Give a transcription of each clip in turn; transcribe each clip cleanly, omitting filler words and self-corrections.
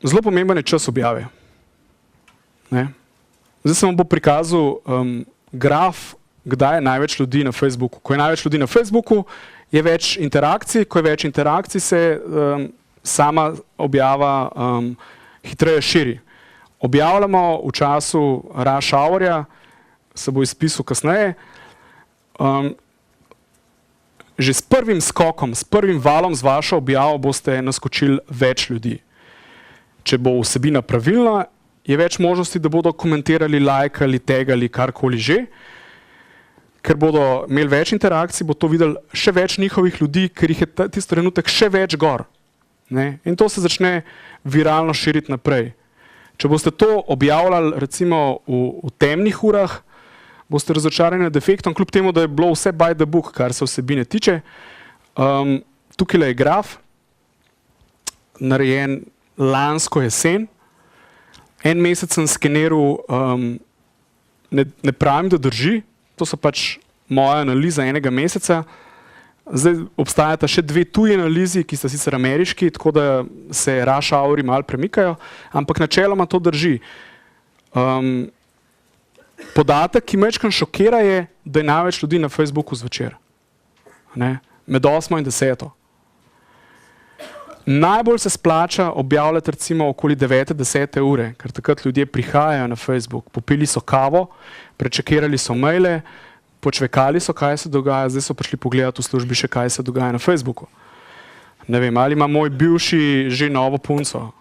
zelo pomemben je čas objave. Ne? Zdaj sem vam bo prikazal graf, kdaj je največ ljudi na Facebooku. Ko je največ ljudi na Facebooku, je več interakcij. Ko je več interakcij, se sama objava hitreje širi. Objavljamo v času rush hourja, se bo izpisal kasneje. Že s prvim skokom, s prvim valom z vašo objavo boste naskočili več ljudi. Če bo vsebina pravilna, je več možnosti, da bodo komentirali, lajkali, tagali, karkoli že. Ker bodo imeli več interakcij, bo to videli še več njihovih ljudi, ker jih je tisti trenutek še več gor. Ne? In to se začne viralno širiti naprej. Če boste to objavljali recimo v temnih urah, boste razočarani nad efektom, kljub temu, da je bilo vse by the book, kar se vsebine tiče. Tukaj je graf, narejen lansko jesen. En mesec sem skeniral, ne pravim, da drži, to so pač moja analiza enega meseca. Zdaj obstajata še 2 tuji analizi, ki sta sicer ameriški, tako da se rush houri malo premikajo, ampak načeloma to drži. Podatek, ki majčkeno šokira, je, da je največ ljudi na Facebooku zvečer. Ne? Med 8 in 10. Najbolj se splača objavljati recimo okoli 9-10 ure, ker takrat ljudje prihajajo na Facebook, popili so kavo, prečekirali so maile, počvekali so, kaj se dogaja, zdaj so prišli pogledati v službi še, kaj se dogaja na Facebooku. Ne vem, ali ima moj bivši že novo punco,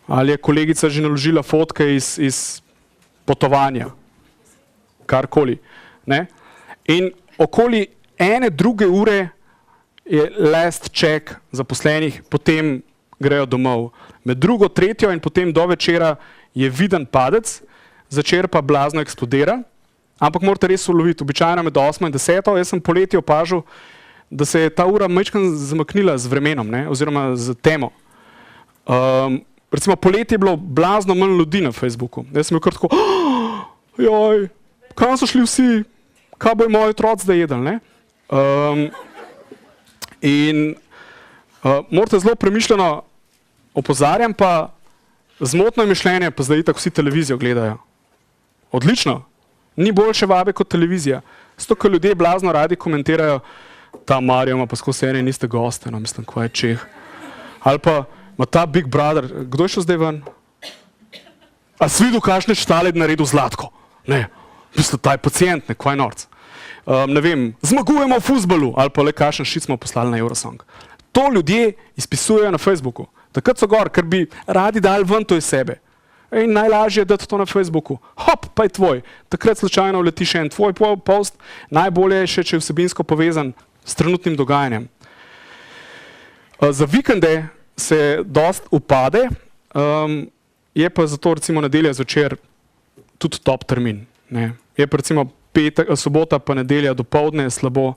ali je kolegica že naložila fotke iz potovanja, karkoli. Ne? In okoli 1-2 ure je last check zaposlenih, potem grejo domov. Med 2., 3. in potem do večera je viden padec, zvečer pa blazno eksplodira, ampak morate res uloviti, običajno med 8 in 10. Jaz sem poleti opažal, da se je ta ura majčkeno zamaknila z vremenom, ne? Oziroma z temo. Recimo poleti je bilo blazno manj ljudi na Facebooku. Jaz sem bil kar tako, joj, kam so šli vsi, kaj bojo moji otroci zdaj jedli, ne? In morate zelo premišljeno, opozarjam pa, zmotno mišljenje, pa zdaj tako vsi televizijo gledajo. Odlično, ni boljše vabe kot televizija. Zato, ker ljudje blazno radi komentirajo, ta Marija ima pa skozi serije, niste goste, no, mislim, kva je Čeh. Ali pa, ma ta Big Brother, kdo je šel zdaj ven? A si videl, kakšne štale je naredil Zlatko? Ne, mislim, ta je pacijent, ne, kva je norc. Ne vem, zmagujemo v fuzbalu, ali pa le kakšen šit smo poslali na Eurosong. To ljudje izpisujejo na Facebooku. Takrat so gor, ker bi radi dali ven to iz sebe. In najlažje je dati to na Facebooku. Hop, pa je tvoj. Takrat slučajno uleti še en tvoj post. Najbolje je še, če je vsebinsko povezan s trenutnim dogajanjem. Za vikende se dost upade, je pa zato recimo nedelja zvečer tudi top termin. Ne. Je pa recimo sobota pa nedelja dopoldne je slabo,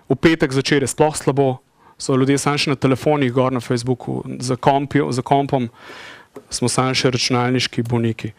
v petek zvečer je sploh slabo, so ljudje samo še na telefonih gor na Facebooku, za kompom smo samo še računalniški bolniki.